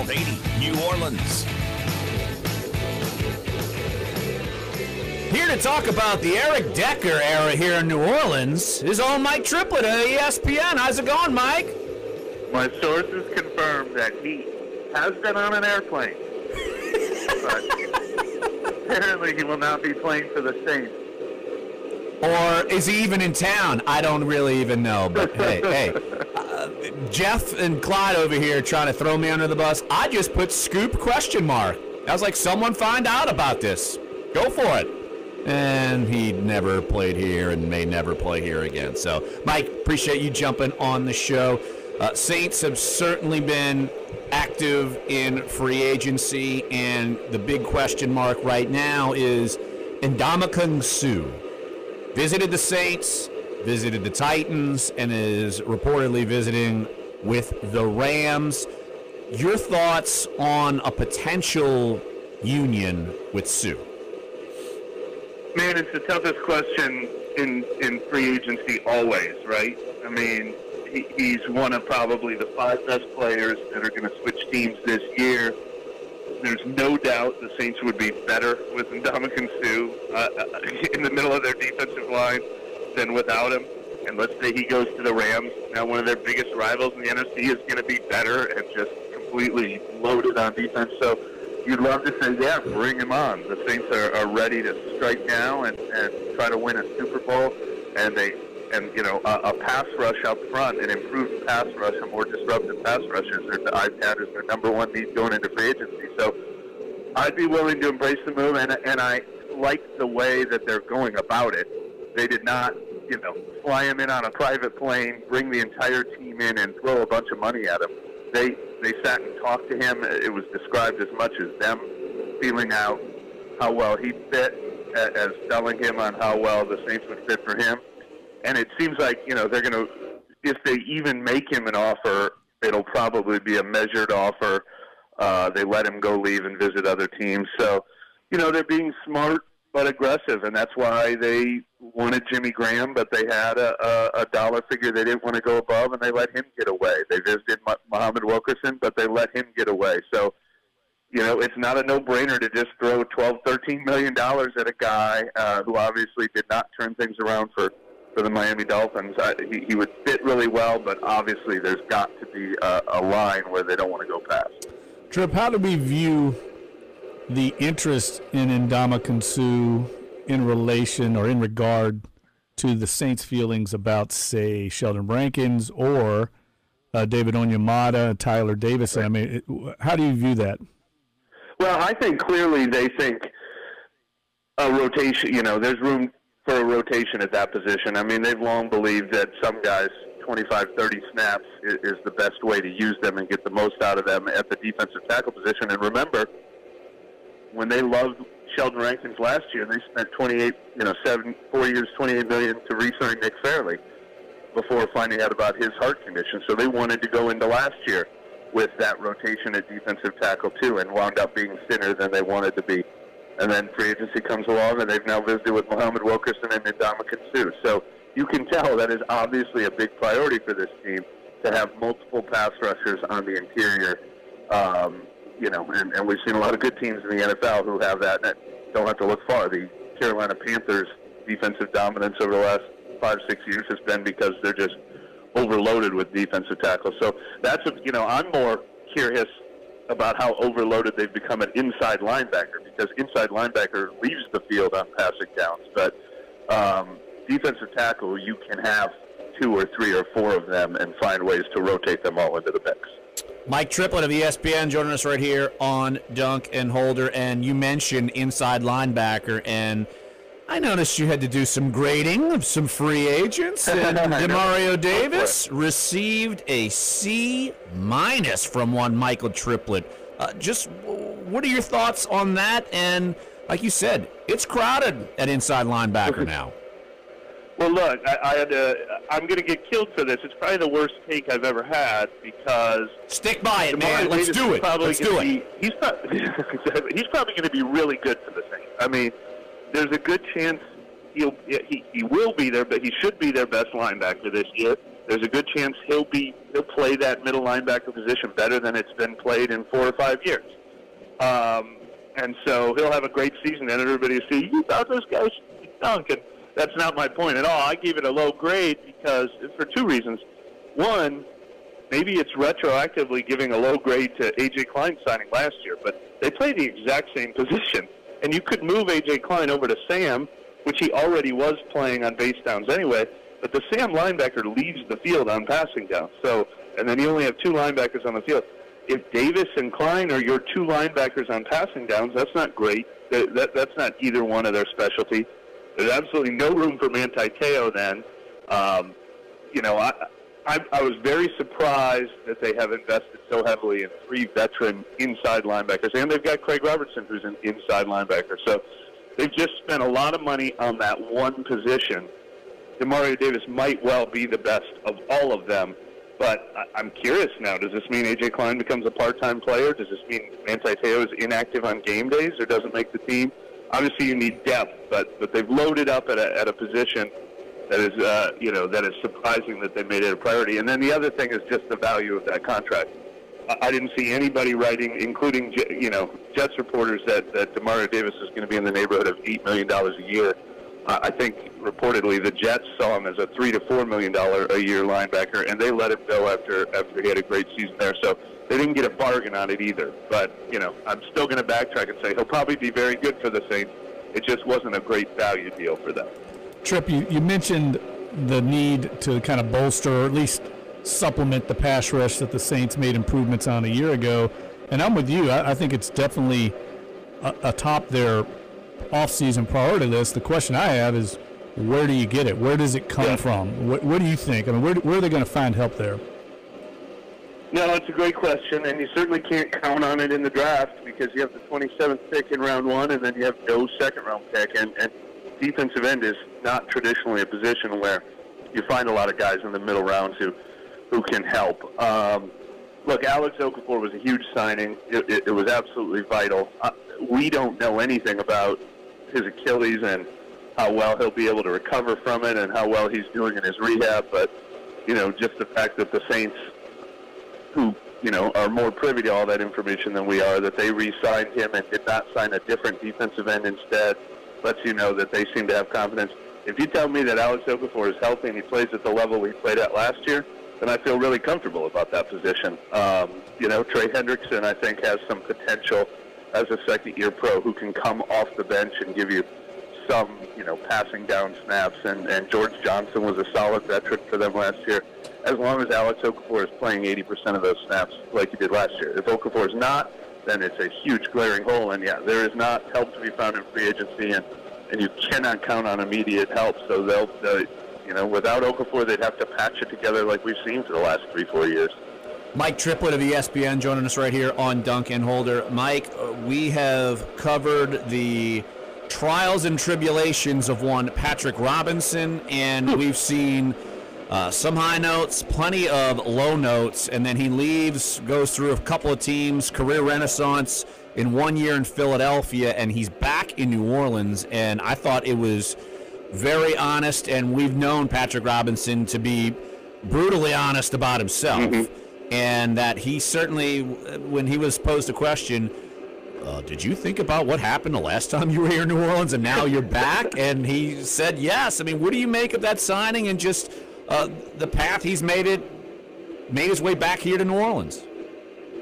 1280 New Orleans. Here to talk about the Eric Decker era here in New Orleans is old Mike Triplett of ESPN. How's it going, Mike? My sources confirm that he has been on an airplane, but apparently he will not be playing for the Saints. Or is he even in town? I don't really even know. But hey, Jeff and Clyde over here trying to throw me under the bus. I just put scoop question mark. I was like, someone find out about this. Go for it. And he never played here and may never play here again. So, Mike, appreciate you jumping on the show. Saints have certainly been active in free agency, and the big question mark right now is Ndamukong Suh. Visited the Saints, visited the Titans, and is reportedly visiting with the Rams. Your thoughts on a potential union with Suh? Man, it's the toughest question in free agency always, right? I mean, he's one of probably the 5 best players that are going to switch teams this year. There's no doubt the Saints would be better with Ndamukong Suh in the middle of their defensive line than without him. And let's say he goes to the Rams. Now one of their biggest rivals in the NFC is going to be better and just completely loaded on defense. So you'd love to say, yeah, bring him on. The Saints are ready to strike now and try to win a Super Bowl. And a pass rush up front, an improved pass rush, a more disruptive pass rush is their number one need going into free agency. So I'd be willing to embrace the move, and I like the way that they're going about it. They did not, fly him in on a private plane, bring the entire team in, and throw a bunch of money at him. They sat and talked to him. It was described as much as them feeling out how well he fit, as selling him on how well the Saints would fit for him. And it seems like, they're going to, if they even make him an offer, it'll probably be a measured offer. They let him go leave and visit other teams. So, they're being smart but aggressive, and that's why they wanted Jimmy Graham, but they had a dollar figure they didn't want to go above, and they let him get away. They visited Muhammad Wilkerson, but they let him get away. So, it's not a no-brainer to just throw $12, $13 million at a guy who obviously did not turn things around for the Miami Dolphins. He would fit really well, but obviously there's got to be a line where they don't want to go past. Trip, how do we view the interest in Ndamukong Suh in relation or in regard to the Saints' feelings about, say, Sheldon Rankins or David Onyemata, Tyler Davis? I mean, how do you view that? Well, I think clearly they think a rotation, there's room for a rotation at that position. I mean, they've long believed that some guys, 25, 30 snaps is the best way to use them and get the most out of them at the defensive tackle position. And remember, when they loved Sheldon Rankins last year, they spent 4 years, $28 million to re-sign Nick Fairley before finding out about his heart condition. So they wanted to go into last year with that rotation at defensive tackle too, and wound up being thinner than they wanted to be. And then free agency comes along, and they've now visited with Muhammad Wilkerson and Ndamukong Suh. So you can tell that is obviously a big priority for this team to have multiple pass rushers on the interior. And we've seen a lot of good teams in the NFL who have that, and don't have to look far. The Carolina Panthers' defensive dominance over the last 5-6 years has been because they're just overloaded with defensive tackles. So that's I'm more curious about how overloaded they've become at inside linebacker, because inside linebacker leaves the field on passing downs. But defensive tackle, you can have 2 or 3 or 4 of them and find ways to rotate them all into the mix. Mike Triplett of ESPN joining us right here on Dunc and Holder. And you mentioned inside linebacker, and I noticed you had to do some grading of some free agents. And Demario Davis received a C- from one Michael Triplett. Just what are your thoughts on that? And like you said, it's crowded at inside linebacker now. Well, look, I'm going to get killed for this. It's probably the worst take I've ever had, because stick by it, man. Let's do it. He's probably going to be really good for the Saints. I mean, there's a good chance he will be there, but he should be their best linebacker this year. there's a good chance he'll play that middle linebacker position better than it's been played in 4 or 5 years. And so he'll have a great season, and everybody will see, you thought those guys Dunc, and that's not my point at all. I gave it a low grade because for 2 reasons. One, maybe it's retroactively giving a low grade to A.J. Klein signing last year, but they play the exact same position. And you could move A.J. Klein over to Sam, which he already was playing on base downs anyway, but the Sam linebacker leaves the field on passing downs. So, and then you only have 2 linebackers on the field. If Davis and Klein are your 2 linebackers on passing downs, that's not great. That's not either one of their specialty. There's absolutely no room for Manti Te'o then. You know, I was very surprised that they have invested so heavily in 3 veteran inside linebackers, and they've got Craig Robertson, who's an inside linebacker. So they've just spent a lot of money on that one position. Demario Davis might well be the best of all of them. But I'm curious now, does this mean A.J. Klein becomes a part-time player? Does this mean Manti Te'o is inactive on game days or doesn't make the team? Obviously, you need depth, but they've loaded up at a position that is, that is surprising that they made it a priority. And then the other thing is just the value of that contract. I didn't see anybody writing, including, Jets reporters, that Demario Davis is going to be in the neighborhood of $8 million a year. I think reportedly the Jets saw him as a $3 to $4 million a year linebacker, and they let him go after he had a great season there. So they didn't get a bargain on it either. But, I'm still going to backtrack and say he'll probably be very good for the Saints. It just wasn't a great value deal for them. Tripp, you mentioned the need to kind of bolster or at least supplement the pass rush that the Saints made improvements on a year ago. And I'm with you. I think it's definitely atop their off-season priority list. The question I have is, where do you get it? Where does it come from? What do you think? I mean, where are they going to find help there? No, it's a great question, and you certainly can't count on it in the draft because you have the 27th pick in round 1, and then you have no second-round pick, and defensive end is not traditionally a position where you find a lot of guys in the middle rounds who can help. Look, Alex Okafor was a huge signing. It was absolutely vital. We don't know anything about his Achilles and how well he'll be able to recover from it and how well he's doing in his rehab. But, just the fact that the Saints, who, are more privy to all that information than we are, that they re-signed him and did not sign a different defensive end instead, lets you know that they seem to have confidence. If you tell me that Alex Okafor is healthy and he plays at the level he played at last year, then I feel really comfortable about that position. Trey Hendrickson, I think, has some potential as a second-year pro who can come off the bench and give you some, passing down snaps. And George Johnson was a solid veteran for them last year, as long as Alex Okafor is playing 80% of those snaps like he did last year. If Okafor is not, then it's a huge glaring hole. And, there is not help to be found in free agency, and you cannot count on immediate help. So they'll without Okafor, they'd have to patch it together like we've seen for the last 3-4 years. Mike Triplett of ESPN joining us right here on Dunc and Holder. Mike, we have covered the trials and tribulations of one Patrick Robinson, and we've seen some high notes, plenty of low notes, and then he leaves, goes through a couple of teams, career renaissance in 1 year in Philadelphia, and he's back in New Orleans, and I thought it was very honest, and we've known Patrick Robinson to be brutally honest about himself, and that he certainly, when he was posed a question, did you think about what happened the last time you were here in New Orleans and now you're back? And he said yes. I mean, what do you make of that signing and just the path he's made his way back here to New Orleans?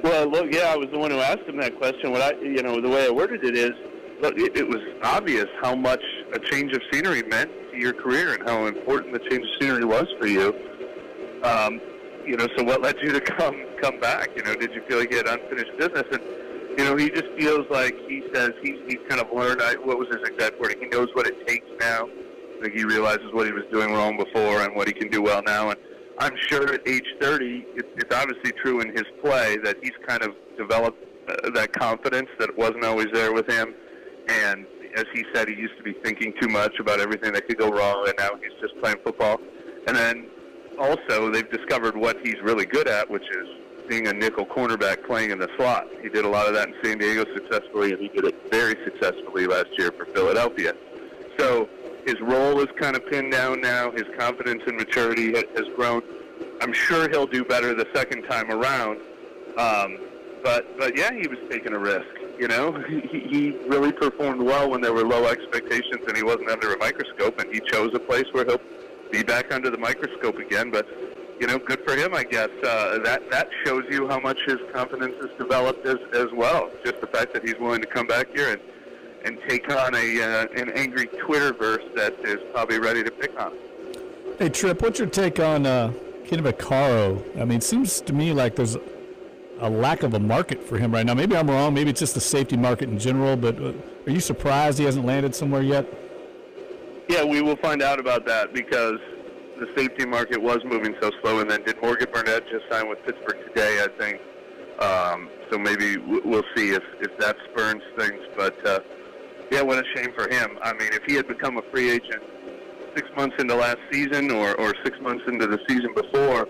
Well, look, I was the one who asked him that question. The way I worded it is, look, it was obvious how much a change of scenery meant to your career and how important the change of scenery was for you. So what led you to come back? Did you feel like you had unfinished business? And, he just feels like he says he's kind of learned, what was his exact wording? He knows what it takes now. I think he realizes what he was doing wrong before and what he can do well now. And I'm sure at age 30, it's obviously true in his play that he's kind of developed that confidence that wasn't always there with him. And as he said, he used to be thinking too much about everything that could go wrong, and now he's just playing football. And then also they've discovered what he's really good at, which is being a nickel cornerback playing in the slot. He did a lot of that in San Diego successfully, and he did it very successfully last year for Philadelphia. So his role is kind of pinned down now. His confidence and maturity has grown. I'm sure he'll do better the second time around. But yeah, he was taking a risk. You know, he really performed well when there were low expectations and he wasn't under a microscope, and he chose a place where he'll be back under the microscope again. But, you know, good for him, I guess. That shows you how much his confidence has developed as well. Just the fact that he's willing to come back here and take on an angry Twitterverse that is probably ready to pick on him. Hey, Tripp, what's your take on Kenny Vaccaro? I mean, it seems to me like there's a lack of a market for him right now. Maybe I'm wrong. Maybe it's just the safety market in general, but are you surprised he hasn't landed somewhere yet? Yeah, we will find out about that because the safety market was moving so slow. And then did Morgan Burnett just sign with Pittsburgh today, I think. So maybe we'll see if that spurns things. But, yeah, what a shame for him. I mean, if he had become a free agent 6 months into last season or 6 months into the season before,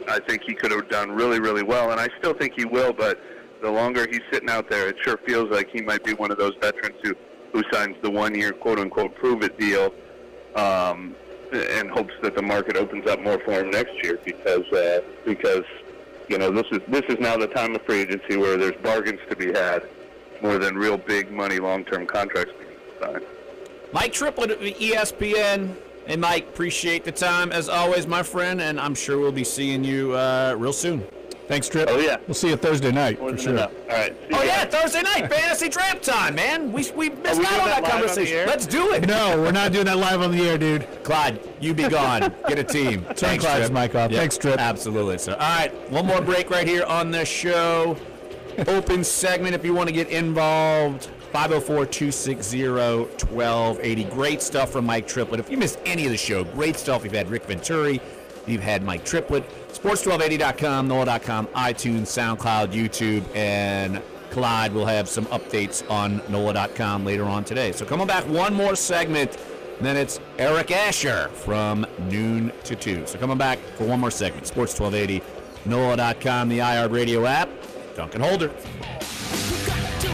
I think he could have done really, really well, and I still think he will, but the longer he's sitting out there, it sure feels like he might be one of those veterans who signs the one-year quote-unquote prove-it deal and hopes that the market opens up more for him next year because you know, this is now the time of free agency where there's bargains to be had more than real big money long-term contracts being signed. Mike Triplett of ESPN. Hey, Mike, appreciate the time, as always, my friend, and I'm sure we'll be seeing you real soon. Thanks, Tripp. Oh, yeah. We'll see you Thursday night, for sure. All right. Oh, yeah, Thursday night, fantasy draft time, man. We missed out on that conversation. Let's do it. No, we're not doing that live on the air, dude. Clyde, you be gone. Get a team. Thanks, Clyde's Tripp. mic off. Yep, Thanks, Tripp. Absolutely, sir. All right, one more break right here on the show. Open segment if you want to get involved. 504-260-1280. Great stuff from Mike Triplett. If you missed any of the show, great stuff. You've had Rick Venturi. You've had Mike Triplett. Sports1280.com, NOLA.com, iTunes, SoundCloud, YouTube, and Clyde will have some updates on NOLA.com later on today. So come on back, one more segment, and then it's Eric Asher from noon to 2. So coming back for one more segment. Sports1280, NOLA.com, the iHeartRadio app. Dunc and Holder.